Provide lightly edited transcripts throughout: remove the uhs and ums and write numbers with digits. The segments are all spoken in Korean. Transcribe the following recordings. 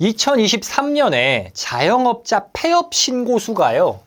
2023년에 자영업자 폐업 신고 수가요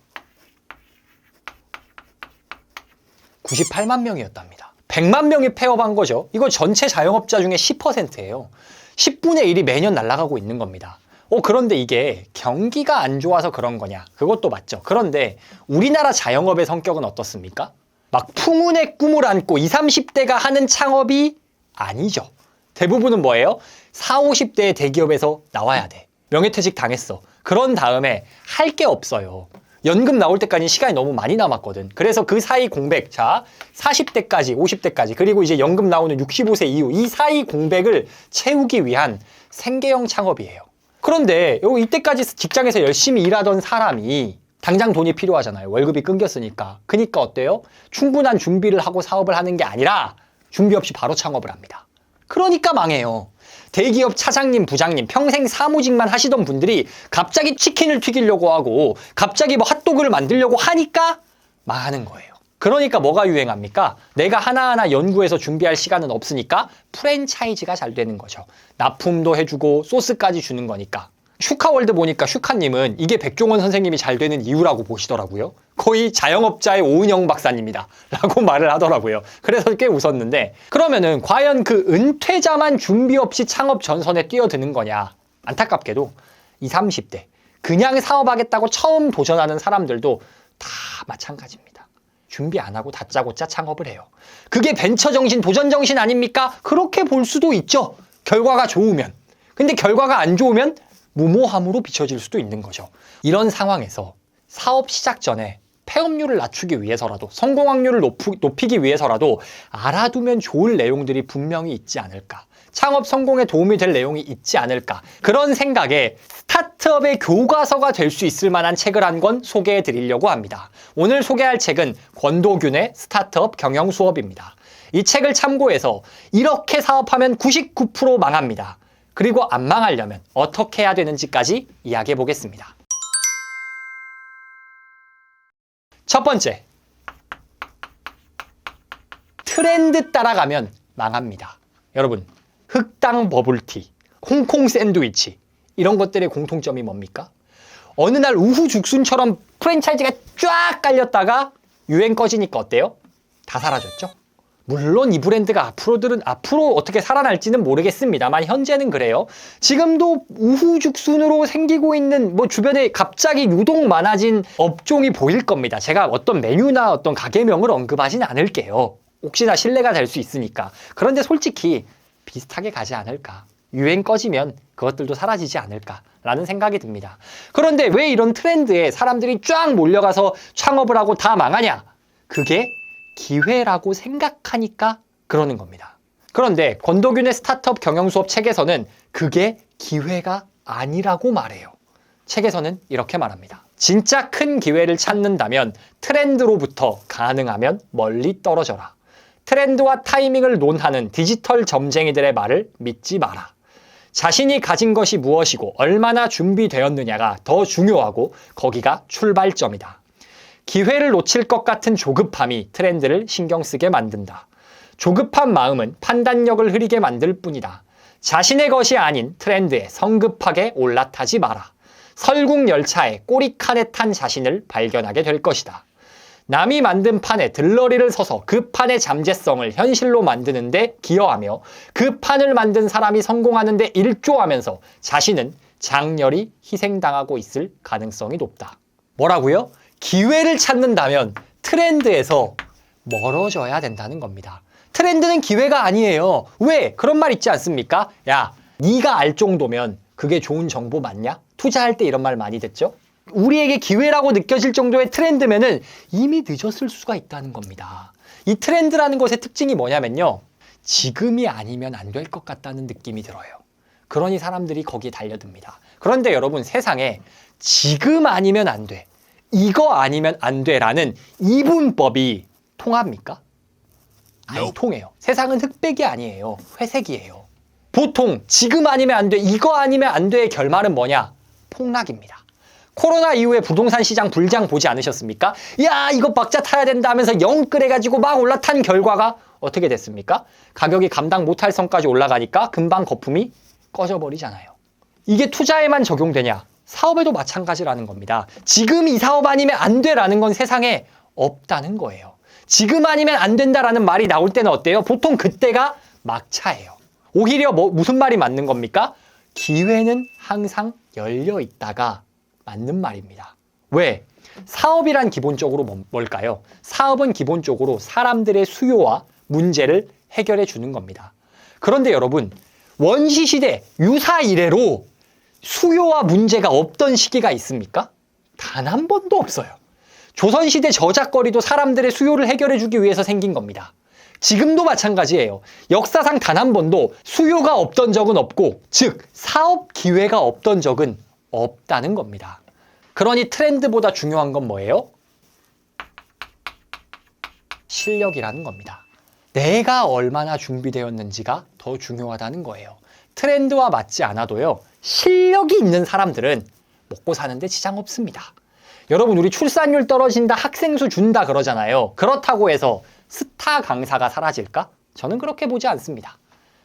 98만 명이었답니다. 100만 명이 폐업한 거죠. 이거 전체 자영업자 중에 10%예요. 10분의 1이 매년 날아가고 있는 겁니다. 그런데 이게 경기가 안 좋아서 그런 거냐? 그것도 맞죠. 그런데 우리나라 자영업의 성격은 어떻습니까? 막 풍운의 꿈을 안고 20, 30대가 하는 창업이 아니죠. 대부분은 뭐예요? 40, 50대의 대기업에서 나와야 돼. 명예퇴직 당했어. 그런 다음에 할 게 없어요. 연금 나올 때까지 시간이 너무 많이 남았거든. 그래서 그 사이 공백, 자 40대까지, 50대까지, 그리고 이제 연금 나오는 65세 이후 이 사이 공백을 채우기 위한 생계형 창업이에요. 그런데 이때까지 직장에서 열심히 일하던 사람이 당장 돈이 필요하잖아요. 월급이 끊겼으니까. 그러니까 어때요? 충분한 준비를 하고 사업을 하는 게 아니라 준비 없이 바로 창업을 합니다. 그러니까 망해요. 대기업 차장님, 부장님, 평생 사무직만 하시던 분들이 갑자기 치킨을 튀기려고 하고 갑자기 뭐 핫도그를 만들려고 하니까 망하는 거예요. 그러니까 뭐가 유행합니까? 내가 하나하나 연구해서 준비할 시간은 없으니까 프랜차이즈가 잘 되는 거죠. 납품도 해주고 소스까지 주는 거니까. 슈카월드 보니까 슈카님은 이게 백종원 선생님이 잘 되는 이유라고 보시더라고요. 거의 자영업자의 오은영 박사님이다 라고 말을 하더라고요. 그래서 꽤 웃었는데, 그러면은 과연 그 은퇴자만 준비 없이 창업 전선에 뛰어드는 거냐? 안타깝게도 20, 30대 그냥 사업하겠다고 처음 도전하는 사람들도 다 마찬가지입니다. 준비 안 하고 다짜고짜 창업을 해요. 그게 벤처 정신, 도전 정신 아닙니까? 그렇게 볼 수도 있죠. 결과가 좋으면. 근데 결과가 안 좋으면 무모함으로 비춰질 수도 있는 거죠. 이런 상황에서 사업 시작 전에 폐업률을 낮추기 위해서라도, 성공 확률을 높이기 위해서라도 알아두면 좋을 내용들이 분명히 있지 않을까. 창업 성공에 도움이 될 내용이 있지 않을까. 그런 생각에 스타트업의 교과서가 될 수 있을 만한 책을 한 권 소개해 드리려고 합니다. 오늘 소개할 책은 권도균의 스타트업 경영 수업입니다. 이 책을 참고해서 이렇게 사업하면 99% 망합니다. 그리고 안 망하려면 어떻게 해야 되는지까지 이야기해 보겠습니다. 첫 번째, 트렌드 따라가면 망합니다. 여러분, 흑당 버블티, 홍콩 샌드위치, 이런 것들의 공통점이 뭡니까? 어느 날 우후죽순처럼 프랜차이즈가 쫙 깔렸다가 유행 꺼지니까 어때요? 다 사라졌죠? 물론 이 브랜드가 앞으로 어떻게 살아날지는 모르겠습니다만 현재는 그래요. 지금도 우후죽순으로 생기고 있는 주변에 갑자기 유독 많아진 업종이 보일 겁니다. 제가 어떤 메뉴나 어떤 가게명을 언급하진 않을게요. 혹시나 신뢰가 될 수 있으니까. 그런데 솔직히 비슷하게 가지 않을까. 유행 꺼지면 그것들도 사라지지 않을까라는 생각이 듭니다. 그런데 왜 이런 트렌드에 사람들이 쫙 몰려가서 창업을 하고 다 망하냐? 그게 기회라고 생각하니까 그러는 겁니다. 그런데 권도균의 스타트업 경영 수업 책에서는 그게 기회가 아니라고 말해요. 책에서는 이렇게 말합니다. 진짜 큰 기회를 찾는다면 트렌드로부터 가능하면 멀리 떨어져라. 트렌드와 타이밍을 논하는 디지털 점쟁이들의 말을 믿지 마라. 자신이 가진 것이 무엇이고 얼마나 준비되었느냐가 더 중요하고 거기가 출발점이다. 기회를 놓칠 것 같은 조급함이 트렌드를 신경 쓰게 만든다. 조급한 마음은 판단력을 흐리게 만들 뿐이다. 자신의 것이 아닌 트렌드에 성급하게 올라타지 마라. 설국 열차에 꼬리칸에 탄 자신을 발견하게 될 것이다. 남이 만든 판에 들러리를 서서 그 판의 잠재성을 현실로 만드는 데 기여하며 그 판을 만든 사람이 성공하는 데 일조하면서 자신은 장렬히 희생당하고 있을 가능성이 높다. 뭐라고요? 기회를 찾는다면 트렌드에서 멀어져야 된다는 겁니다. 트렌드는 기회가 아니에요. 왜? 그런 말 있지 않습니까? 야, 네가 알 정도면 그게 좋은 정보 맞냐? 투자할 때 이런 말 많이 듣죠? 우리에게 기회라고 느껴질 정도의 트렌드면은 이미 늦었을 수가 있다는 겁니다. 이 트렌드라는 것의 특징이 뭐냐면요. 지금이 아니면 안 될 것 같다는 느낌이 들어요. 그러니 사람들이 거기에 달려듭니다. 그런데 여러분, 세상에 지금 아니면 안 돼, 이거 아니면 안 돼라는 이분법이 통합니까? 안 통해요. 세상은 흑백이 아니에요. 회색이에요. 보통 지금 아니면 안 돼, 이거 아니면 안 돼의 결말은 뭐냐? 폭락입니다. 코로나 이후에 부동산 시장 불장 보지 않으셨습니까? 야, 이거 박자 타야 된다 하면서 영끌해가지고 막 올라탄 결과가 어떻게 됐습니까? 가격이 감당 못할 선까지 올라가니까 금방 거품이 꺼져버리잖아요. 이게 투자에만 적용되냐? 사업에도 마찬가지라는 겁니다. 지금 이 사업 아니면 안 돼라는 건 세상에 없다는 거예요. 지금 아니면 안 된다라는 말이 나올 때는 어때요? 보통 그때가 막차예요. 오히려 무슨 말이 맞는 겁니까? 기회는 항상 열려 있다가 맞는 말입니다. 왜? 사업이란 기본적으로 뭘까요? 사업은 기본적으로 사람들의 수요와 문제를 해결해 주는 겁니다. 그런데 여러분, 원시시대 유사 이래로 수요와 문제가 없던 시기가 있습니까? 단 한 번도 없어요. 조선시대 저작거리도 사람들의 수요를 해결해 주기 위해서 생긴 겁니다. 지금도 마찬가지예요. 역사상 단 한 번도 수요가 없던 적은 없고, 즉 사업 기회가 없던 적은 없다는 겁니다. 그러니 트렌드보다 중요한 건 뭐예요? 실력이라는 겁니다. 내가 얼마나 준비되었는지가 더 중요하다는 거예요. 트렌드와 맞지 않아도요, 실력이 있는 사람들은 먹고 사는데 지장 없습니다. 여러분, 우리 출산율 떨어진다, 학생 수 준다 그러잖아요. 그렇다고 해서 스타 강사가 사라질까? 저는 그렇게 보지 않습니다.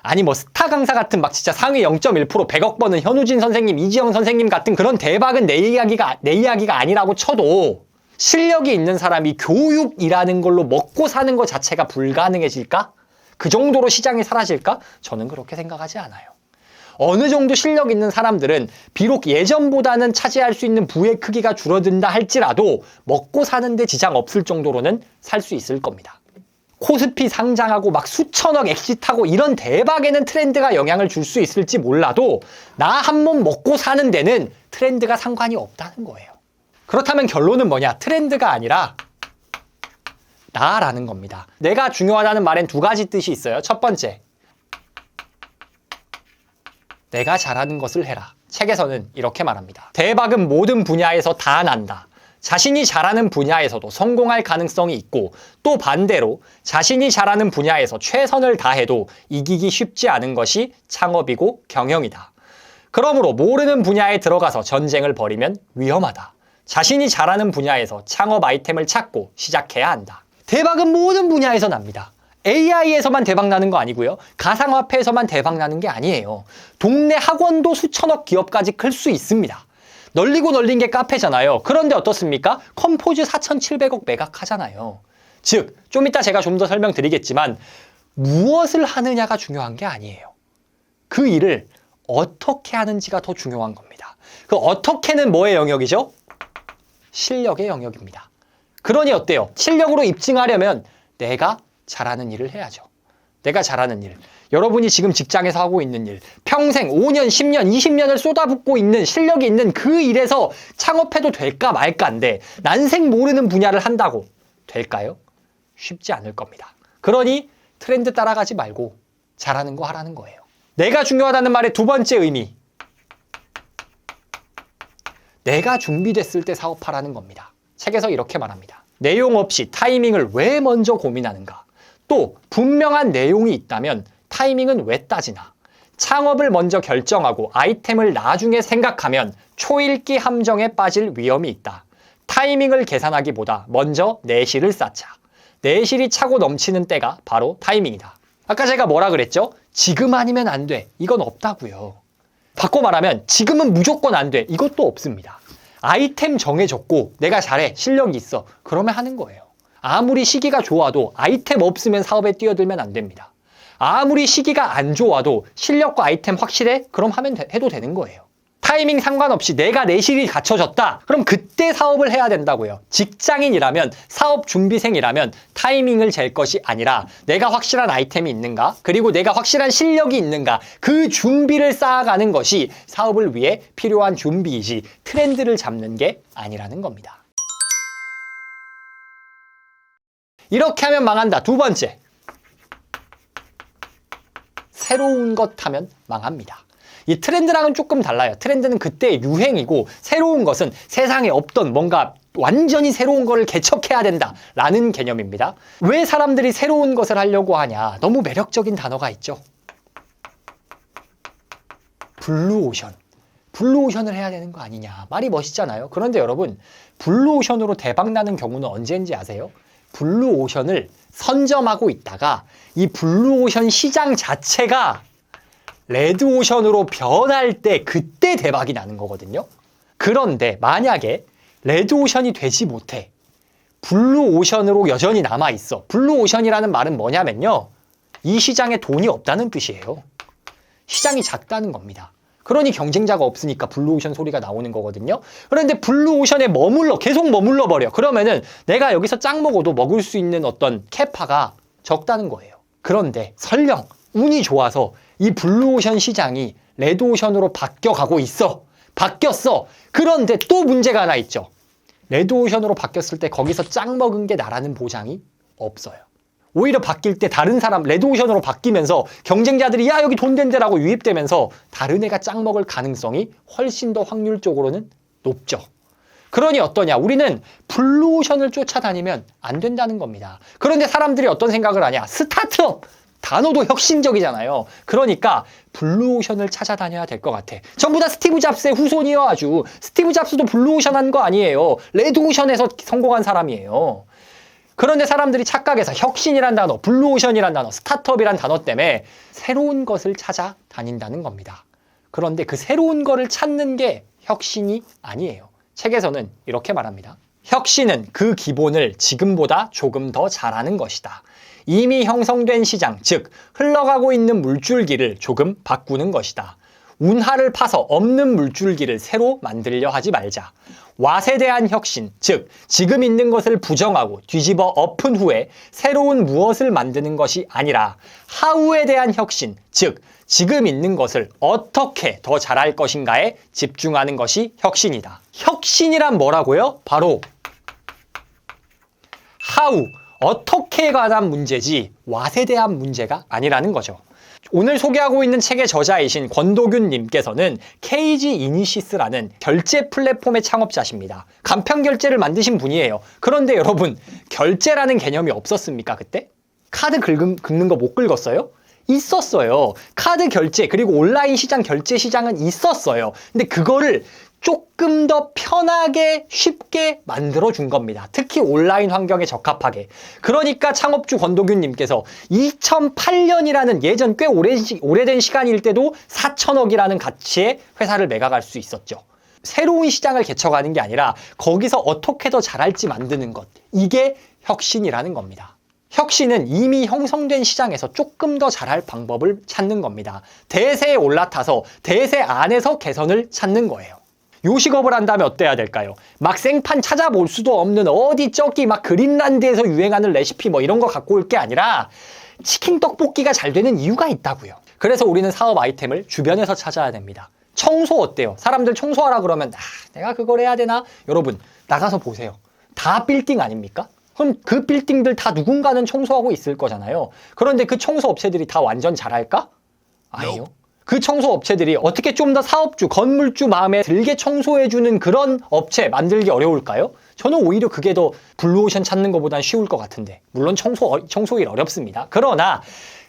아니 뭐 스타 강사 같은 막 진짜 상위 0.1% 100억 버는 현우진 선생님, 이지영 선생님 같은 그런 대박은 내 이야기가 아니라고 쳐도 실력이 있는 사람이 교육이라는 걸로 먹고 사는 것 자체가 불가능해질까? 그 정도로 시장이 사라질까? 저는 그렇게 생각하지 않아요. 어느 정도 실력 있는 사람들은 비록 예전보다는 차지할 수 있는 부의 크기가 줄어든다 할지라도 먹고 사는데 지장 없을 정도로는 살 수 있을 겁니다. 코스피 상장하고 막 수천억 엑시트하고 이런 대박에는 트렌드가 영향을 줄 수 있을지 몰라도 나 한 몸 먹고 사는 데는 트렌드가 상관이 없다는 거예요. 그렇다면 결론은 뭐냐? 트렌드가 아니라 나라는 겁니다. 내가 중요하다는 말엔 두 가지 뜻이 있어요. 첫 번째, 내가 잘하는 것을 해라. 책에서는 이렇게 말합니다. 대박은 모든 분야에서 다 난다. 자신이 잘하는 분야에서도 성공할 가능성이 있고, 또 반대로 자신이 잘하는 분야에서 최선을 다해도 이기기 쉽지 않은 것이 창업이고 경영이다. 그러므로 모르는 분야에 들어가서 전쟁을 벌이면 위험하다. 자신이 잘하는 분야에서 창업 아이템을 찾고 시작해야 한다. 대박은 모든 분야에서 납니다. AI에서만 대박 나는 거 아니고요. 가상화폐에서만 대박 나는 게 아니에요. 동네 학원도 수천억 기업까지 클 수 있습니다. 널리고 널린 게 카페잖아요. 그런데 어떻습니까? 컴포즈 4,700억 매각하잖아요. 즉, 좀 이따 제가 좀 더 설명드리겠지만 무엇을 하느냐가 중요한 게 아니에요. 그 일을 어떻게 하는지가 더 중요한 겁니다. 그 어떻게는 뭐의 영역이죠? 실력의 영역입니다. 그러니 어때요? 실력으로 입증하려면 내가 잘하는 일을 해야죠. 내가 잘하는 일. 여러분이 지금 직장에서 하고 있는 일, 평생 5년, 10년, 20년을 쏟아붓고 있는 실력이 있는 그 일에서 창업해도 될까 말까인데 난생 모르는 분야를 한다고 될까요? 쉽지 않을 겁니다. 그러니 트렌드 따라가지 말고 잘하는 거 하라는 거예요. 내가 중요하다는 말의 두 번째 의미. 내가 준비됐을 때 사업하라는 겁니다. 책에서 이렇게 말합니다. 내용 없이 타이밍을 왜 먼저 고민하는가? 또 분명한 내용이 있다면 타이밍은 왜 따지나? 창업을 먼저 결정하고 아이템을 나중에 생각하면 초읽기 함정에 빠질 위험이 있다. 타이밍을 계산하기보다 먼저 내실을 쌓자. 내실이 차고 넘치는 때가 바로 타이밍이다. 아까 제가 뭐라 그랬죠? 지금 아니면 안 돼. 이건 없다고요. 바꿔 말하면 지금은 무조건 안 돼. 이것도 없습니다. 아이템 정해줬고 내가 잘해. 실력이 있어. 그러면 하는 거예요. 아무리 시기가 좋아도 아이템 없으면 사업에 뛰어들면 안 됩니다. 아무리 시기가 안 좋아도 실력과 아이템 확실해? 그럼 해도 되는 거예요. 타이밍 상관없이 내가 내실이 갖춰졌다. 그럼 그때 사업을 해야 된다고요. 직장인이라면, 사업 준비생이라면 타이밍을 잴 것이 아니라 내가 확실한 아이템이 있는가? 그리고 내가 확실한 실력이 있는가? 그 준비를 쌓아가는 것이 사업을 위해 필요한 준비이지 트렌드를 잡는 게 아니라는 겁니다. 이렇게 하면 망한다. 두 번째. 새로운 것 하면 망합니다. 이 트렌드랑은 조금 달라요. 트렌드는 그때의 유행이고 새로운 것은 세상에 없던 뭔가 완전히 새로운 거를 개척해야 된다라는 개념입니다. 왜 사람들이 새로운 것을 하려고 하냐? 너무 매력적인 단어가 있죠. 블루오션. 블루오션을 해야 되는 거 아니냐. 말이 멋있잖아요. 그런데 여러분, 블루오션으로 대박나는 경우는 언제인지 아세요? 블루오션을 선점하고 있다가 이 블루오션 시장 자체가 레드오션으로 변할 때 그때 대박이 나는 거거든요. 그런데 만약에 레드오션이 되지 못해 블루오션으로 여전히 남아있어. 블루오션이라는 말은 뭐냐면요, 이 시장에 돈이 없다는 뜻이에요. 시장이 작다는 겁니다. 그러니 경쟁자가 없으니까 블루오션 소리가 나오는 거거든요. 그런데 블루오션에 계속 머물러 버려. 그러면은 내가 여기서 짱 먹어도 먹을 수 있는 어떤 캐파가 적다는 거예요. 그런데 설령 운이 좋아서 이 블루오션 시장이 레드오션으로 바뀌어가고 있어. 바뀌었어. 그런데 또 문제가 하나 있죠. 레드오션으로 바뀌었을 때 거기서 짱 먹은 게 나라는 보장이 없어요. 오히려 바뀔 때 다른 사람, 레드오션으로 바뀌면서 경쟁자들이 야 여기 돈 된대라고 유입되면서 다른 애가 짱 먹을 가능성이 훨씬 더 확률적으로는 높죠. 그러니 어떠냐, 우리는 블루오션을 쫓아다니면 안 된다는 겁니다. 그런데 사람들이 어떤 생각을 하냐, 스타트업! 단어도 혁신적이잖아요. 그러니까 블루오션을 찾아다녀야 될 것 같아. 전부 다 스티브 잡스의 후손이요. 아주 스티브 잡스도 블루오션 한 거 아니에요. 레드오션에서 성공한 사람이에요. 그런데 사람들이 착각해서 혁신이란 단어, 블루오션이란 단어, 스타트업이란 단어 때문에 새로운 것을 찾아다닌다는 겁니다. 그런데 그 새로운 거를 찾는 게 혁신이 아니에요. 책에서는 이렇게 말합니다. 혁신은 그 기본을 지금보다 조금 더 잘하는 것이다. 이미 형성된 시장, 즉 흘러가고 있는 물줄기를 조금 바꾸는 것이다. 운하를 파서 없는 물줄기를 새로 만들려 하지 말자. 왓에 대한 혁신, 즉 지금 있는 것을 부정하고 뒤집어 엎은 후에 새로운 무엇을 만드는 것이 아니라 하우에 대한 혁신, 즉 지금 있는 것을 어떻게 더 잘할 것인가에 집중하는 것이 혁신이다. 혁신이란 뭐라고요? 바로 하우, 어떻게에 관한 문제지 왓에 대한 문제가 아니라는 거죠. 오늘 소개하고 있는 책의 저자이신 권도균 님께서는 KG 이니시스라는 결제 플랫폼의 창업자십니다. 간편 결제를 만드신 분이에요. 그런데 여러분, 결제라는 개념이 없었습니까 그때? 카드 긁는 거 못 긁었어요? 있었어요. 카드 결제 그리고 온라인 시장 결제 시장은 있었어요. 근데 그거를 조금 더 편하게 쉽게 만들어준 겁니다. 특히 온라인 환경에 적합하게. 그러니까 창업주 권도균 님께서 2008년이라는 예전 꽤 오래된 시간일 때도 4천억이라는 가치의 회사를 매각할 수 있었죠. 새로운 시장을 개척하는 게 아니라 거기서 어떻게 더 잘할지 만드는 것. 이게 혁신이라는 겁니다. 혁신은 이미 형성된 시장에서 조금 더 잘할 방법을 찾는 겁니다. 대세에 올라타서 대세 안에서 개선을 찾는 거예요. 요식업을 한다면 어때야 될까요? 막 생판 찾아볼 수도 없는 어디 저기 막 그린란드에서 유행하는 레시피 뭐 이런 거 갖고 올 게 아니라 치킨 떡볶이가 잘 되는 이유가 있다고요. 그래서 우리는 사업 아이템을 주변에서 찾아야 됩니다. 청소 어때요? 사람들 청소하라 그러면 내가 그걸 해야 되나? 여러분 나가서 보세요. 다 빌딩 아닙니까? 그럼 그 빌딩들 다 누군가는 청소하고 있을 거잖아요. 그런데 그 청소 업체들이 다 완전 잘할까? 아니요. 그 청소 업체들이 어떻게 좀 더 사업주, 건물주 마음에 들게 청소해주는 그런 업체 만들기 어려울까요? 저는 오히려 그게 더 블루오션 찾는 것보단 쉬울 것 같은데. 물론 청소일 어렵습니다. 그러나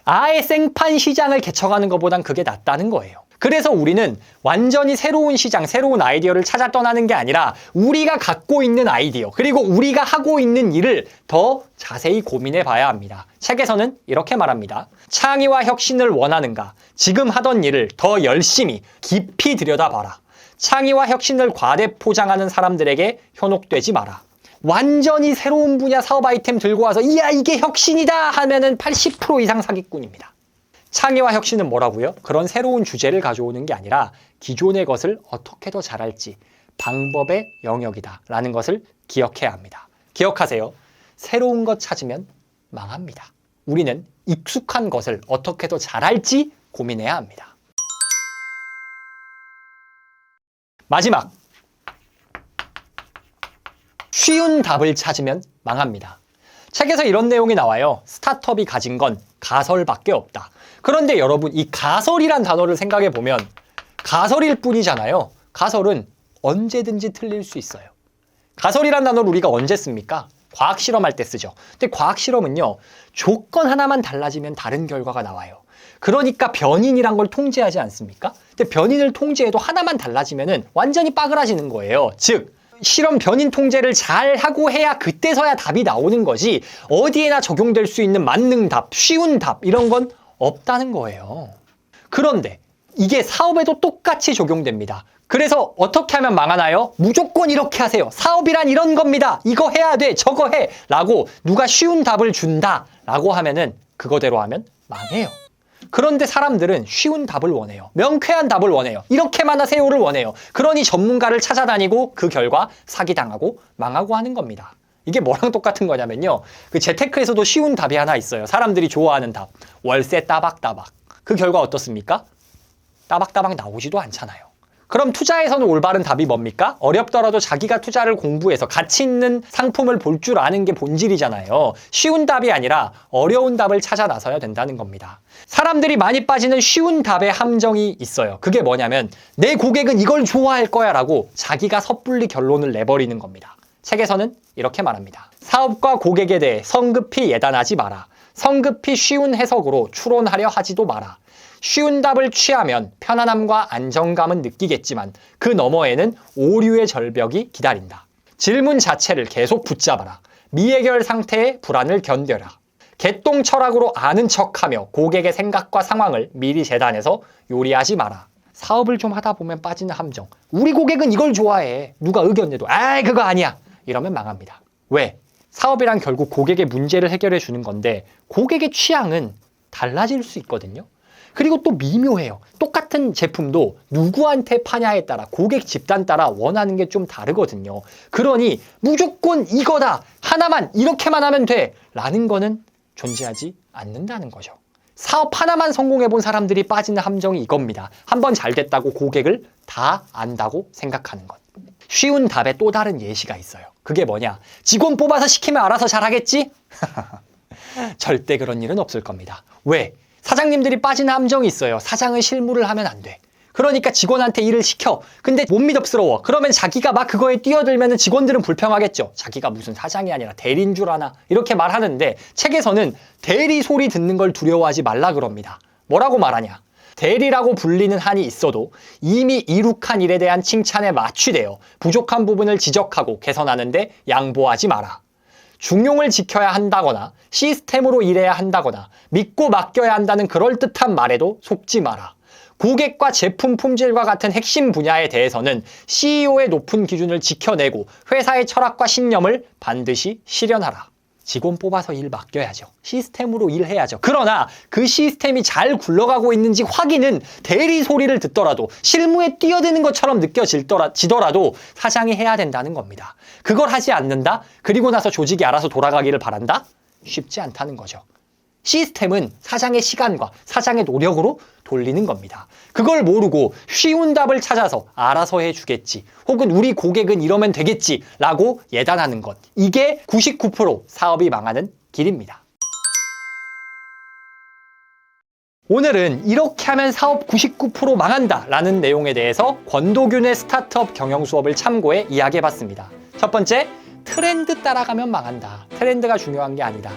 아예 생판 시장을 개척하는 것보단 그게 낫다는 거예요. 그래서 우리는 완전히 새로운 시장, 새로운 아이디어를 찾아 떠나는 게 아니라 우리가 갖고 있는 아이디어, 그리고 우리가 하고 있는 일을 더 자세히 고민해 봐야 합니다. 책에서는 이렇게 말합니다. 창의와 혁신을 원하는가? 지금 하던 일을 더 열심히, 깊이 들여다봐라. 창의와 혁신을 과대 포장하는 사람들에게 현혹되지 마라. 완전히 새로운 분야 사업 아이템 들고 와서 이야 이게 혁신이다 하면은 80% 이상 사기꾼입니다. 창의와 혁신은 뭐라고요? 그런 새로운 주제를 가져오는 게 아니라 기존의 것을 어떻게 더 잘할지 방법의 영역이다 라는 것을 기억해야 합니다. 기억하세요. 새로운 것 찾으면 망합니다. 우리는 익숙한 것을 어떻게 더 잘할지 고민해야 합니다. 마지막, 쉬운 답을 찾으면 망합니다. 책에서 이런 내용이 나와요. 스타트업이 가진 건 가설밖에 없다. 그런데 여러분, 이 가설이란 단어를 생각해 보면 가설일 뿐이잖아요. 가설은 언제든지 틀릴 수 있어요. 가설이란 단어를 우리가 언제 씁니까? 과학 실험할 때 쓰죠. 근데 과학 실험은요, 조건 하나만 달라지면 다른 결과가 나와요. 그러니까 변인이란 걸 통제하지 않습니까? 근데 변인을 통제해도 하나만 달라지면은 완전히 빠그라지는 거예요. 즉, 실험 변인 통제를 잘 하고 해야 그때서야 답이 나오는 거지, 어디에나 적용될 수 있는 만능 답, 쉬운 답 이런 건 없다는 거예요. 그런데 이게 사업에도 똑같이 적용됩니다. 그래서 어떻게 하면 망하나요? 무조건 이렇게 하세요. 사업이란 이런 겁니다. 이거 해야 돼, 저거 해 라고 누가 쉬운 답을 준다 라고 하면은 그거대로 하면 망해요. 그런데 사람들은 쉬운 답을 원해요. 명쾌한 답을 원해요. 이렇게만 하세요를 원해요. 그러니 전문가를 찾아다니고 그 결과 사기당하고 망하고 하는 겁니다. 이게 뭐랑 똑같은 거냐면요. 그 재테크에서도 쉬운 답이 하나 있어요. 사람들이 좋아하는 답. 월세 따박따박. 그 결과 어떻습니까? 따박따박 나오지도 않잖아요. 그럼 투자에서는 올바른 답이 뭡니까? 어렵더라도 자기가 투자를 공부해서 가치 있는 상품을 볼 줄 아는 게 본질이잖아요. 쉬운 답이 아니라 어려운 답을 찾아 나서야 된다는 겁니다. 사람들이 많이 빠지는 쉬운 답의 함정이 있어요. 그게 뭐냐면 내 고객은 이걸 좋아할 거야 라고 자기가 섣불리 결론을 내버리는 겁니다. 책에서는 이렇게 말합니다. 사업과 고객에 대해 성급히 예단하지 마라. 성급히 쉬운 해석으로 추론하려 하지도 마라. 쉬운 답을 취하면 편안함과 안정감은 느끼겠지만 그 너머에는 오류의 절벽이 기다린다. 질문 자체를 계속 붙잡아라. 미해결 상태의 불안을 견뎌라. 개똥 철학으로 아는 척하며 고객의 생각과 상황을 미리 재단해서 요리하지 마라. 사업을 좀 하다 보면 빠지는 함정. 우리 고객은 이걸 좋아해. 누가 의견 내도 아이 그거 아니야. 이러면 망합니다. 왜? 사업이란 결국 고객의 문제를 해결해 주는 건데 고객의 취향은 달라질 수 있거든요. 그리고 또 미묘해요. 똑같은 제품도 누구한테 파냐에 따라 고객 집단 따라 원하는 게 좀 다르거든요. 그러니 무조건 이거다. 하나만 이렇게만 하면 돼. 라는 거는 존재하지 않는다는 거죠. 사업 하나만 성공해 본 사람들이 빠지는 함정이 이겁니다. 한번 잘 됐다고 고객을 다 안다고 생각하는 것. 쉬운 답에 또 다른 예시가 있어요. 그게 뭐냐? 직원 뽑아서 시키면 알아서 잘하겠지? 절대 그런 일은 없을 겁니다. 왜? 사장님들이 빠지는 함정이 있어요. 사장은 실무를 하면 안 돼. 그러니까 직원한테 일을 시켜. 근데 못 믿음스러워. 그러면 자기가 막 그거에 뛰어들면 직원들은 불평하겠죠. 자기가 무슨 사장이 아니라 대리인 줄 아나. 이렇게 말하는데 책에서는 대리 소리 듣는 걸 두려워하지 말라 그럽니다. 뭐라고 말하냐? 대리라고 불리는 한이 있어도 이미 이룩한 일에 대한 칭찬에 마취되어 부족한 부분을 지적하고 개선하는데 양보하지 마라. 중용을 지켜야 한다거나 시스템으로 일해야 한다거나 믿고 맡겨야 한다는 그럴듯한 말에도 속지 마라. 고객과 제품 품질과 같은 핵심 분야에 대해서는 CEO의 높은 기준을 지켜내고 회사의 철학과 신념을 반드시 실현하라. 직원 뽑아서 일 맡겨야죠. 시스템으로 일해야죠. 그러나 그 시스템이 잘 굴러가고 있는지 확인은 대리 소리를 듣더라도 실무에 뛰어드는 것처럼 느껴지더라도 사장이 해야 된다는 겁니다. 그걸 하지 않는다? 그리고 나서 조직이 알아서 돌아가기를 바란다? 쉽지 않다는 거죠. 시스템은 사장의 시간과 사장의 노력으로 돌리는 겁니다. 그걸 모르고 쉬운 답을 찾아서 알아서 해주겠지 혹은 우리 고객은 이러면 되겠지 라고 예단하는 것. 이게 99% 사업이 망하는 길입니다. 오늘은 이렇게 하면 사업 99% 망한다 라는 내용에 대해서 권도균의 스타트업 경영 수업을 참고해 이야기해봤습니다. 첫 번째, 트렌드 따라가면 망한다. 트렌드가 중요한 게 아니다.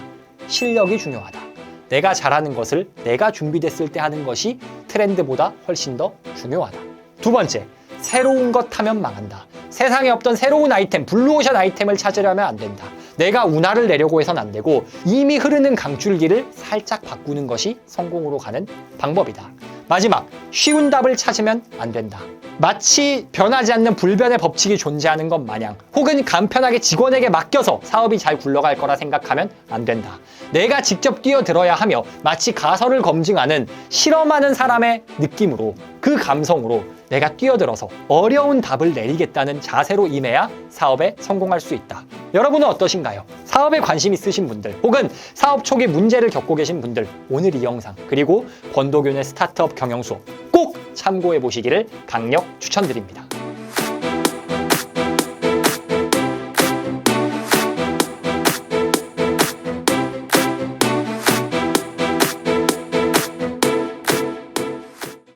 실력이 중요하다. 내가 잘하는 것을 내가 준비됐을 때 하는 것이 트렌드보다 훨씬 더 중요하다. 두 번째, 새로운 것 하면 망한다. 세상에 없던 새로운 아이템, 블루오션 아이템을 찾으려면 안 된다. 내가 운하를 내려고 해선 안 되고 이미 흐르는 강줄기를 살짝 바꾸는 것이 성공으로 가는 방법이다. 마지막, 쉬운 답을 찾으면 안 된다. 마치 변하지 않는 불변의 법칙이 존재하는 것 마냥 혹은 간편하게 직원에게 맡겨서 사업이 잘 굴러갈 거라 생각하면 안 된다. 내가 직접 뛰어들어야 하며 마치 가설을 검증하는 실험하는 사람의 느낌으로 그 감성으로 내가 뛰어들어서 어려운 답을 내리겠다는 자세로 임해야 사업에 성공할 수 있다. 여러분은 어떠신가요? 사업에 관심 있으신 분들 혹은 사업 초기 문제를 겪고 계신 분들 오늘 이 영상 그리고 권도균의 스타트업 경영 수업 꼭 참고해 보시기를 강력 추천드립니다.